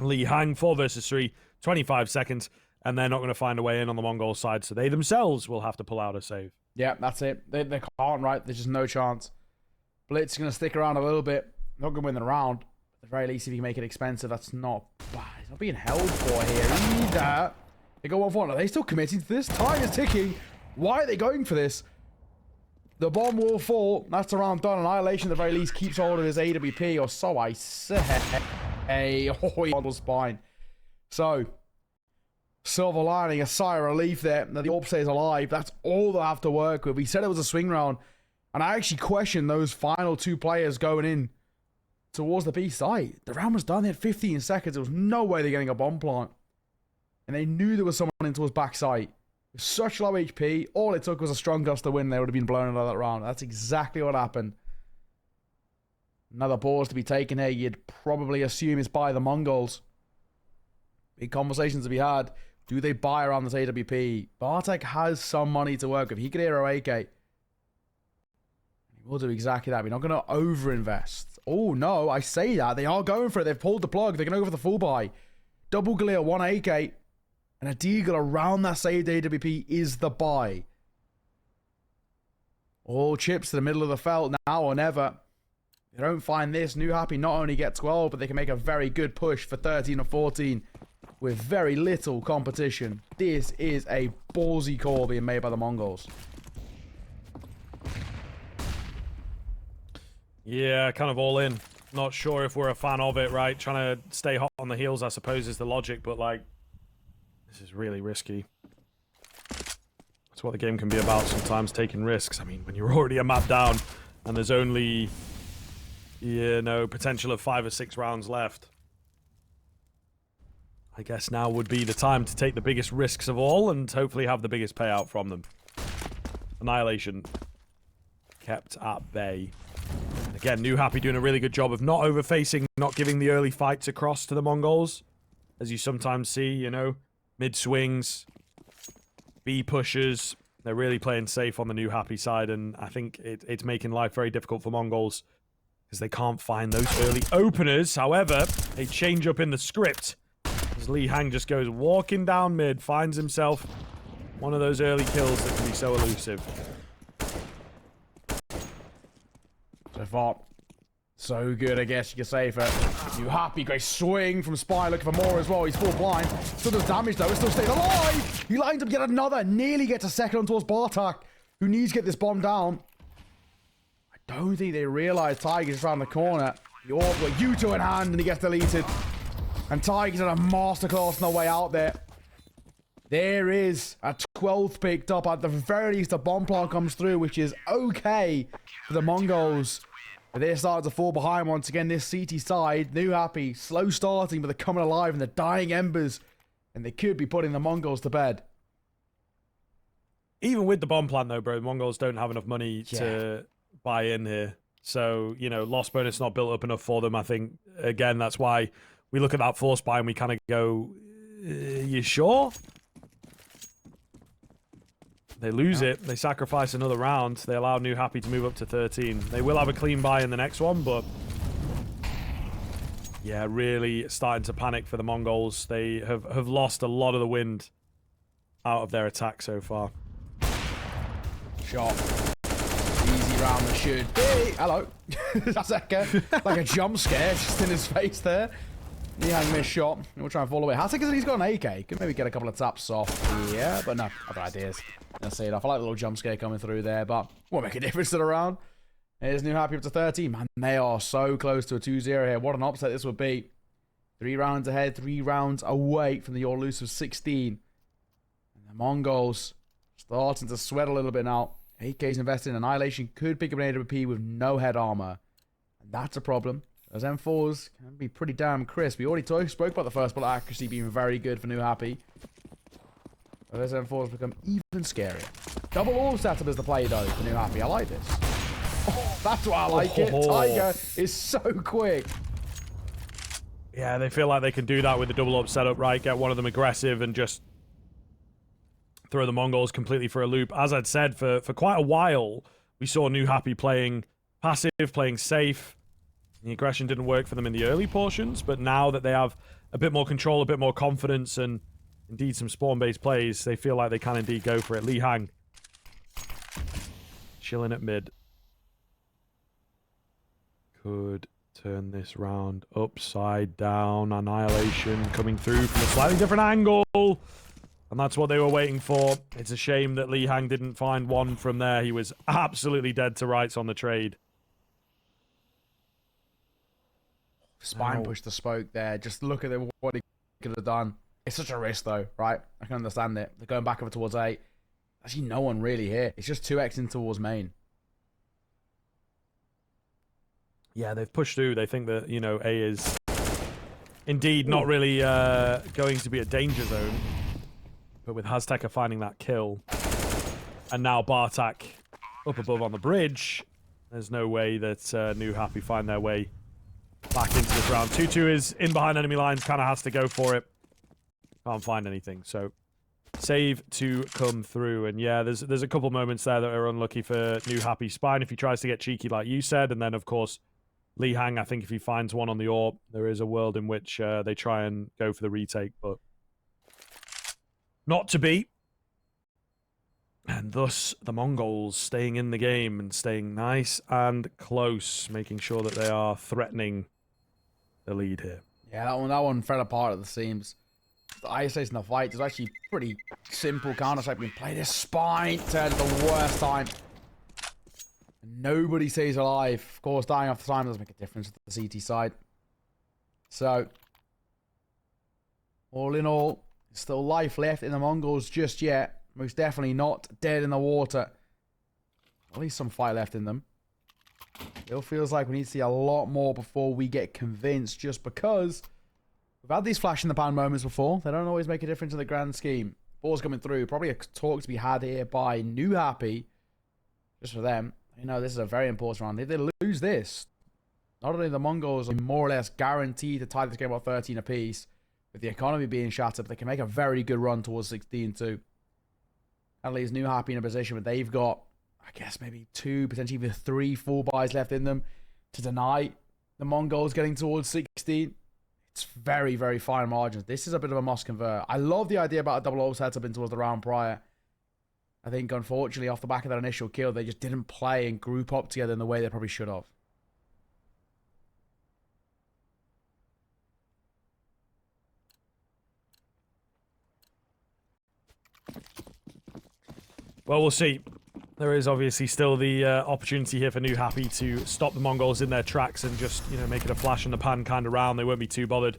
Lee Hang. 4 versus 3. 25 seconds. And they're not going to find a way in on the Mongol side, so they themselves will have to pull out a save. Yeah, that's it. They can't, right? There's just no chance. Blitz is going to stick around a little bit. Not going to win the round. At the very least, if you can make it expensive, that's not bad. He's not being held for here either. They go 1-4. Are they still committing to this? Time is ticking. Why are they going for this? The bomb will fall. That's the round done. Annihilation, at the very least, keeps hold of his AWP, or so I say. Oh, he on the spine. So, silver lining, a sigh of relief there. Now the AWP stays alive. That's all they'll have to work with. We said it was a swing round. And I actually questioned those final 2 players going in towards the B site. The round was done. They had 15 seconds. There was no way they're getting a bomb plant. And they knew there was someone in towards back site. With such low HP, all it took was a strong gust of wind. They would have been blown out of that round. That's exactly what happened. Another pause to be taken here. You'd probably assume it's by the Mongols. Big conversations to be had. Do they buy around this AWP? Bartek has some money to work with. He could hero AK. We'll do exactly that. We're not going to overinvest. Oh, no, I say that. They are going for it. They've pulled the plug. They're going to go for the full buy. Double clear, 1 AK, and a deagle around that saved AWP is the buy. All chips to the middle of the felt now or never. They don't find this. Newhappy not only get 12, but they can make a very good push for 13 or 14 with very little competition. This is a ballsy call being made by the Mongols. Yeah, kind of all in. Not sure if we're a fan of it, right? Trying to stay hot on the heels, I suppose, is the logic, but, like, this is really risky. That's what the game can be about sometimes, taking risks. I mean, when you're already a map down and there's only, you know, potential of 5 or 6 rounds left. I guess now would be the time to take the biggest risks of all and hopefully have the biggest payout from them. Annihilation kept at bay. Again, Newhappy doing a really good job of not overfacing, not giving the early fights across to the Mongols. As you sometimes see, you know, mid-swings, B pushers. They're really playing safe on the Newhappy side, and I think it's making life very difficult for Mongols because they can't find those early openers. However, a change up in the script as Lee Hang just goes walking down mid, finds himself one of those early kills that can be so elusive. So far, so good, I guess you could say, for Newhappy. Great swing from Spy, looking for more as well. He's full blind. Still does damage, though. It still stays alive. He lines up yet another. Nearly gets a second on towards Bartek, who needs to get this bomb down. I don't think they realize Tiger's around the corner. The AWP got U2 in hand, and he gets deleted. And Tiger's at a masterclass on the way out there. There is a 12th picked up. At the very least, a bomb plant comes through, which is okay for the Mongols. But they're starting to fall behind once again. This CT side, Newhappy, slow starting, but they're coming alive in the dying embers. And they could be putting the Mongols to bed. Even with the bomb plant, though, bro, the Mongols don't have enough money to buy in here. So, you know, loss bonus not built up enough for them. I think, again, that's why we look at that force buy and we kind of go, you sure? They lose it. They sacrifice another round. They allow Newhappy to move up to 13. They will have a clean buy in the next one, but yeah, really starting to panic for the Mongols. They have lost a lot of the wind out of their attack so far. Shot. Easy round that should be. Hello. That's like a jump scare just in his face there. Nihang missed shot. We'll try and fall away. Hasek said he's got an AK. Could maybe get a couple of taps off here, but no, other ideas. Let's see it off. I like the little jump scare coming through there, but won't make a difference to the round. Here's Newhappy up to 13. Man, they are so close to a 2-0 here. What an upset this would be. 3 rounds ahead, 3 rounds away from the all-elusive 16. And the Mongols starting to sweat a little bit now. AK's invested in Annihilation. Could pick up an AWP with no head armor. And that's a problem. Those M4s can be pretty damn crisp. We already spoke about the first bullet accuracy being very good for Newhappy. But those M4s become even scarier. Double all setup is the play, though, for Newhappy. I like this. Oh, that's why I like it. Tiger is so quick. Yeah, they feel like they can do that with the double up setup, right? Get one of them aggressive and just throw the Mongols completely for a loop. As I'd said, for quite a while, we saw Newhappy playing passive, playing safe. The aggression didn't work for them in the early portions, but now that they have a bit more control, a bit more confidence, and indeed some spawn-based plays, they feel like they can indeed go for it. Li Hang chilling at mid. Could turn this round upside down. Annihilation coming through from a slightly different angle. And that's what they were waiting for. It's a shame that Li Hang didn't find one from there. He was absolutely dead to rights on the trade. Spine pushed the smoke there. Just look at what he could have done. It's such a risk, though, right? I can understand it. They're going back over towards A. Actually, no one really here. It's just 2x in towards main. Yeah, they've pushed through. They think that, you know, A is indeed not really going to be a danger zone. But with Azteca finding that kill, and now Bartak up above on the bridge, there's no way that Newhappy find their way back into this round. 2-2 is in behind enemy lines, kind of has to go for it. Can't find anything, so save to come through. And yeah, there's a couple moments there that are unlucky for Newhappy. Spine if he tries to get cheeky like you said, and then of course Li Hang, I think if he finds one on the AWP, there is a world in which they try and go for the retake, but not to be. And thus, the Mongols staying in the game and staying nice and close, making sure that they are threatening the lead here. Yeah, that one fell apart at the seams. The isolation in the fight is actually pretty simple counter-strike being played. This Spine turned the worst time. Nobody stays alive. Of course, dying off the time doesn't make a difference to the CT side. So, all in all, still life left in the Mongols just yet. Most definitely not dead in the water. At least some fight left in them. Still feels like we need to see a lot more before we get convinced, just because we've had these flash in the pan moments before. They don't always make a difference in the grand scheme. Ball's coming through. Probably a talk to be had here by Newhappy. Just for them. You know, this is a very important round. If they lose this, not only the Mongols are more or less guaranteed to tie this game at 13 apiece, with the economy being shattered, but they can make a very good run towards 16 too. That leaves Newhappy in a position where they've got, I guess, maybe 2, potentially even 3 full buys left in them to deny the Mongols getting towards 16. It's very, very fine margins. This is a bit of a must convert. I love the idea about a double ult setup in towards the round prior. I think, unfortunately, off the back of that initial kill, they just didn't play and group up together in the way they probably should have. Well, we'll see. There is obviously still the opportunity here for Newhappy to stop the Mongols in their tracks and just, you know, make it a flash in the pan kind of round. They won't be too bothered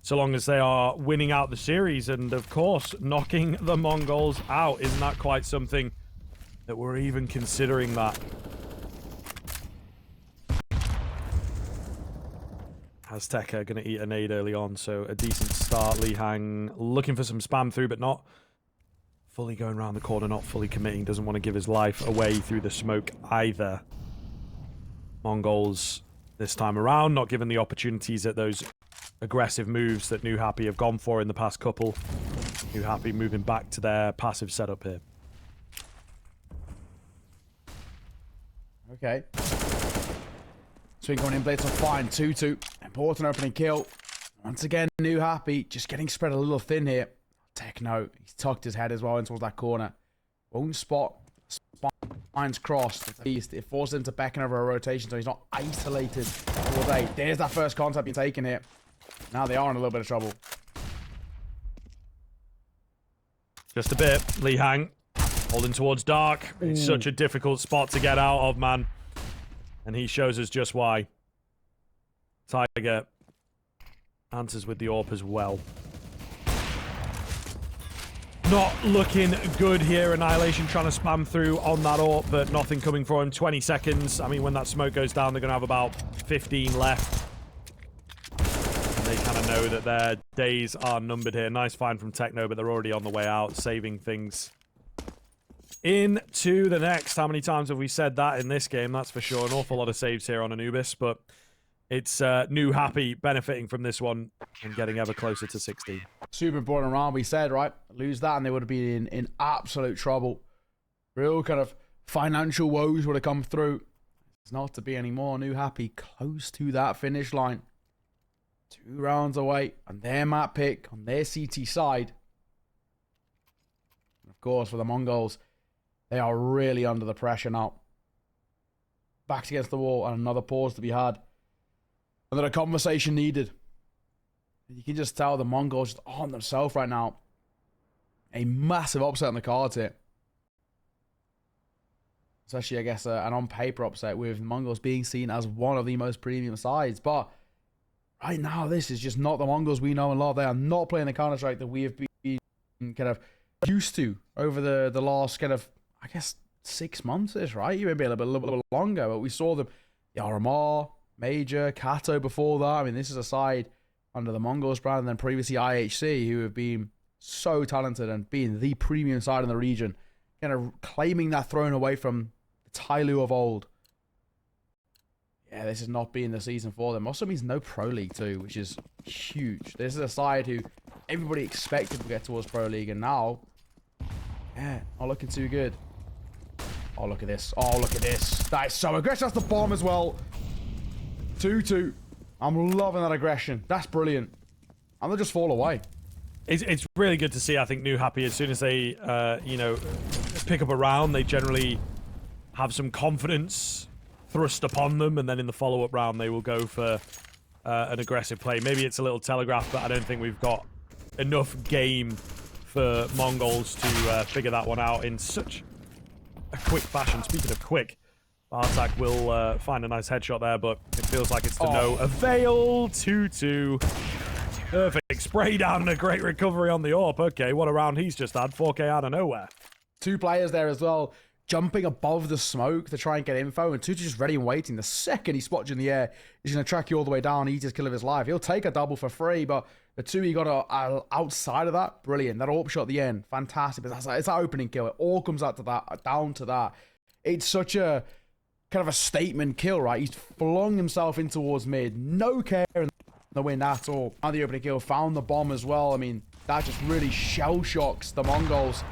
so long as they are winning out the series and, of course, knocking the Mongols out. Isn't that quite something that we're even considering that? Azteca going to eat a nade early on, so a decent start. Li Hang looking for some spam through, but not fully going around the corner, not fully committing. Doesn't want to give his life away through the smoke either. Mongols this time around, not given the opportunities at those aggressive moves that Newhappy have gone for in the past couple. Newhappy moving back to their passive setup here. Okay. Swing going in, blitz on fine. 2-2. Important opening kill. Once again, Newhappy just getting spread a little thin here. Techno, he's tucked his head as well in towards that corner. Won't spot. Spine's crossed. At least it forces him to beckon over a rotation so he's not isolated all day. There's that first contact being taken here. Now they are in a little bit of trouble. Just a bit. Li Hang holding towards dark. It's such a difficult spot to get out of, man. And he shows us just why. Tiger answers with the AWP as well. Not looking good here. Annihilation trying to spam through on that AWP, but nothing coming for him. 20 seconds. I mean, when that smoke goes down, they're going to have about 15 left. And they kind of know that their days are numbered here. Nice find from Techno, but they're already on the way out, saving things into the next. How many times have we said that in this game? That's for sure. An awful lot of saves here on Anubis, but it's Newhappy benefiting from this one and getting ever closer to 16. Super important round, we said, right? Lose that and they would have been in absolute trouble. Real kind of financial woes would have come through. It's not to be anymore. Newhappy close to that finish line. 2 rounds away on their map pick on their CT side. And of course, for the Mongols, they are really under the pressure now. Backs against the wall and another pause to be had. And then a conversation needed. You can just tell the Mongols just on themselves right now. A massive upset on the cards here. Especially, I guess, an on-paper upset with Mongols being seen as one of the most premium sides. But right now, this is just not the Mongols we know and love. They are not playing the Counter-Strike that we have been kind of used to over the last kind of, I guess, 6 months-ish, right? Even maybe a little bit longer. But we saw them, the RMR, Major, Kato before that. I mean, this is a side under the Mongols brand, and then previously IHC, who have been so talented and being the premium side in the region, kind of claiming that throne away from the Tyloo of old. Yeah, this is not being the season for them. Also means no Pro League too, which is huge. This is a side who everybody expected to get towards Pro League, and now, yeah, not looking too good. Oh, look at this. Oh, look at this. That is so aggressive. That's the bomb as well. 2-2. I'm loving that aggression. That's brilliant. And they'll just fall away. It's really good to see. I think Newhappy, as soon as they, you know, pick up a round, they generally have some confidence thrust upon them, and then in the follow-up round, they will go for an aggressive play. Maybe it's a little telegraph, but I don't think we've got enough game for Mongols to figure that one out in such a quick fashion. Speaking of quick, Bartak will find a nice headshot there, but it feels like it's to no avail. 2-2. Perfect spray down and a great recovery on the AWP. Okay, what a round he's just had. 4K out of nowhere. 2 players there as well, jumping above the smoke to try and get info, and 2 just ready and waiting. The second he spots you in the air, he's going to track you all the way down, easiest kill of his life. He'll take a double for free, but the 2 he got outside of that, brilliant. That AWP shot at the end, fantastic. But it's that opening kill. It all comes out to that, down to that. It's such a kind of a statement kill, right? He's flung himself in towards mid, no care in the win at all. And the opening kill, found the bomb as well. I mean, that just really shell shocks the Mongols.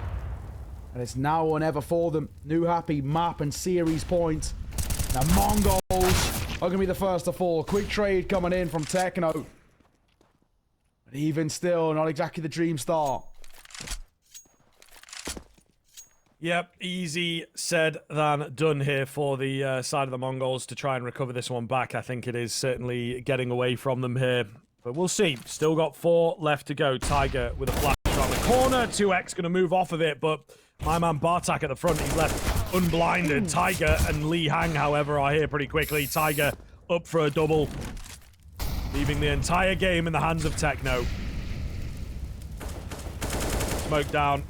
And it's now or never for them. Newhappy map and series point. Now Mongols are going to be the first to fall. Quick trade coming in from Techno. But even still, not exactly the dream start. Yep, easy said than done here for the side of the Mongols to try and recover this one back. I think it is certainly getting away from them here. But we'll see. Still got 4 left to go. Tiger with a flash around the corner. 2x going to move off of it, but my man Bartak at the front, he's left unblinded. Tiger and Lee Hang, however, are here pretty quickly. Tiger up for a double, leaving the entire game in the hands of Techno. Smoke down.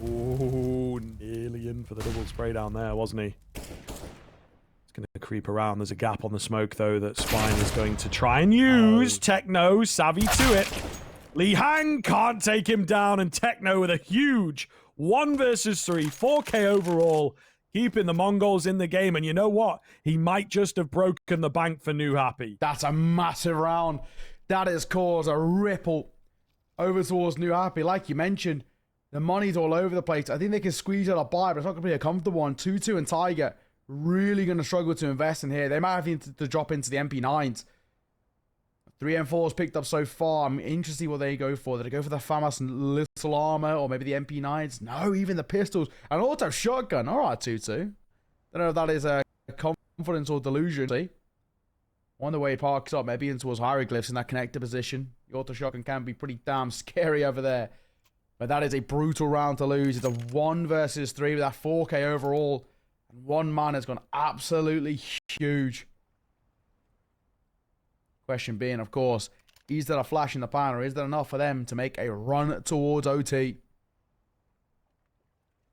Ooh, nearly in for the double spray down there, wasn't he? It's going to creep around. There's a gap on the smoke, though, that Spine is going to try and use. Techno, savvy to it. Lee Hang can't take him down, and Techno with a huge 1 versus 3, 4K overall, keeping the Mongols in the game. And you know what? He might just have broken the bank for Newhappy. That's a massive round. That has caused a ripple over towards Newhappy. Like you mentioned, the money's all over the place. I think they can squeeze out a buy, but it's not going to be a comfortable one. 2-2 and Tiger really going to struggle to invest in here. They might have to drop into the MP9s. 3 M4s picked up so far. I'm interested to see what they go for. Did they go for the FAMAS and little armor, or maybe the MP9s? No, even the pistols. An auto shotgun. All right, 2-2. Don't know if that is a confidence or delusion. See? Wonder where he parks up. Maybe in towards hieroglyphs in that connector position. The auto shotgun can be pretty damn scary over there. But that is a brutal round to lose. It's a 1 versus 3 with that 4K overall. And one man has gone absolutely huge. Question being, of course, is there a flash in the pan, or is there enough for them to make a run towards OT?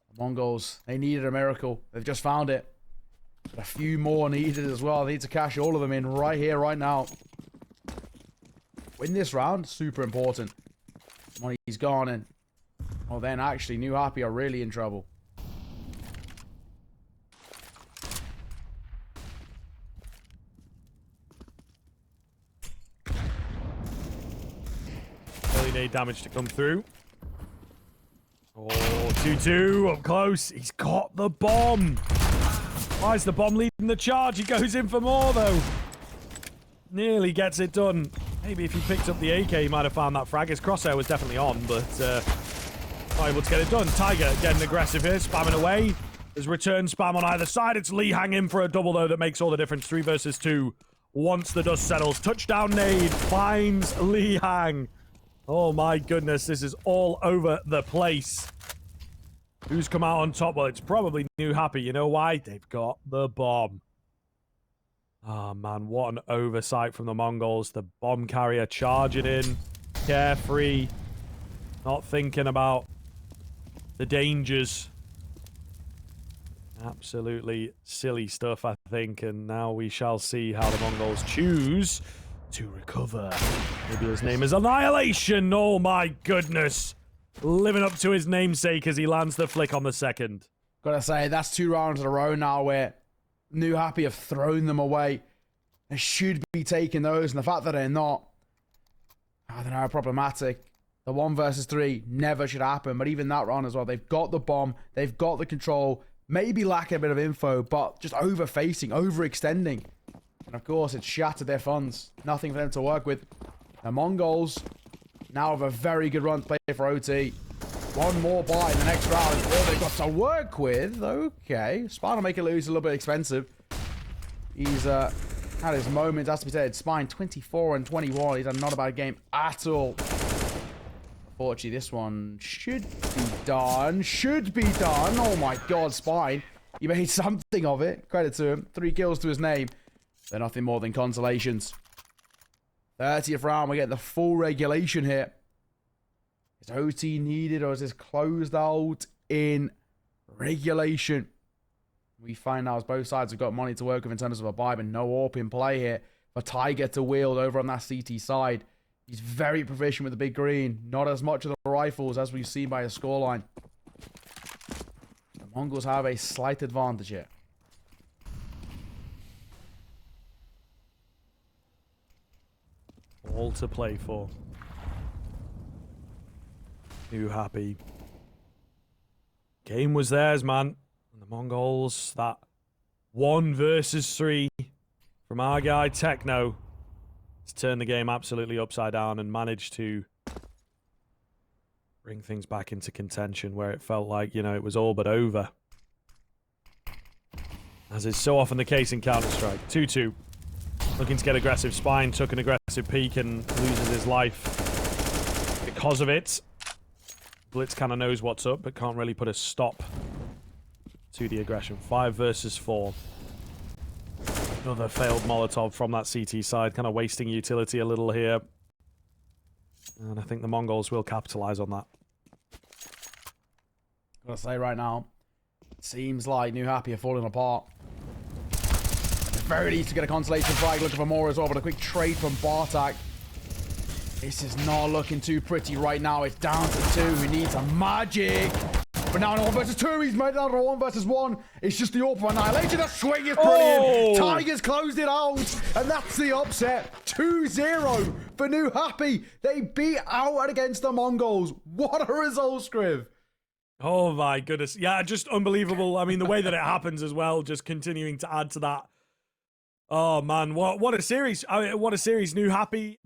The Mongols, they needed a miracle. They've just found it. But a few more needed as well. They need to cash all of them in right here, right now. Win this round, super important. Money's gone in. Well, then actually, Newhappy are really in trouble. grenade damage to come through. Oh, 2-2 up close. He's got the bomb. Why is the bomb leading the charge? He goes in for more, though. Nearly gets it done. Maybe if he picked up the AK, he might have found that frag. His crosshair was definitely on, but not able to get it done. Tiger getting aggressive here, spamming away. There's return spam on either side. It's Lee Hang in for a double, though, that makes all the difference. 3 versus 2. Once the dust settles, touchdown nade finds Lee Hang. Oh, my goodness. This is all over the place. Who's come out on top? Well, it's probably Newhappy. You know why? They've got the bomb. Oh, man, what an oversight from the Mongols. The bomb carrier charging in, carefree, not thinking about the dangers. Absolutely silly stuff, I think, and now we shall see how the Mongols choose to recover. Maybe his name is Annihilation. Oh, my goodness. Living up to his namesake as he lands the flick on the second. Gotta say, that's 2 rounds in a row now where Newhappy have thrown them away. They should be taking those, and the fact that they're not, I don't know, problematic. The 1 versus 3 never should happen, but even that round as well, they've got the bomb, they've got the control, maybe lacking a bit of info, but just over-facing, overextending. And of course, it's shattered their funds. Nothing for them to work with. The Mongols now have a very good run to play for OT. 1 more buy in the next round. All they've got to work with. Okay. Spine will make it lose a little bit expensive. He's had his moments, has to be said. Spine 24 and 21. He's had not a bad game at all. Unfortunately, this one should be done. Should be done. Oh my god, Spine. He made something of it. Credit to him. 3 kills to his name. They're nothing more than consolations. 30th round. We get the full regulation here. Is OT needed, or is this closed out in regulation? We find out as both sides have got money to work with in terms of a buy, but no AWP in play here for Tiger to wield over on that CT side. He's very proficient with the big green. Not as much of the rifles as we've seen by his scoreline. The Mongols have a slight advantage here. All to play for. Newhappy. Game was theirs, man. And the Mongols, that 1 versus 3 from our guy Techno, has turned the game absolutely upside down and managed to bring things back into contention where it felt like, you know, it was all but over. As is so often the case in Counter-Strike. 2-2. Looking to get aggressive. Spine took an aggressive peek and loses his life because of it. Blitz kind of knows what's up, but can't really put a stop to the aggression. 5 versus 4. Another failed Molotov from that CT side, kind of wasting utility a little here. And I think the Mongols will capitalize on that. Gotta say right now, it seems like Newhappy are falling apart. It's very easy to get a consolation frag, looking for more as well, but a quick trade from Bartak. This is not looking too pretty right now. It's down to 2. He needs some magic. But now in 1 versus 2, he's made it down to 1 versus 1. It's just the AWP for Annihilation. The swing is brilliant. Oh! Tigers closed it out. And that's the upset. 2-0 for Newhappy. They beat out against the Mongols. What a result, Scriv. Oh my goodness. Yeah, just unbelievable. I mean, the way that it happens as well, just continuing to add to that. Oh man, what a series. I mean, what a series. Newhappy.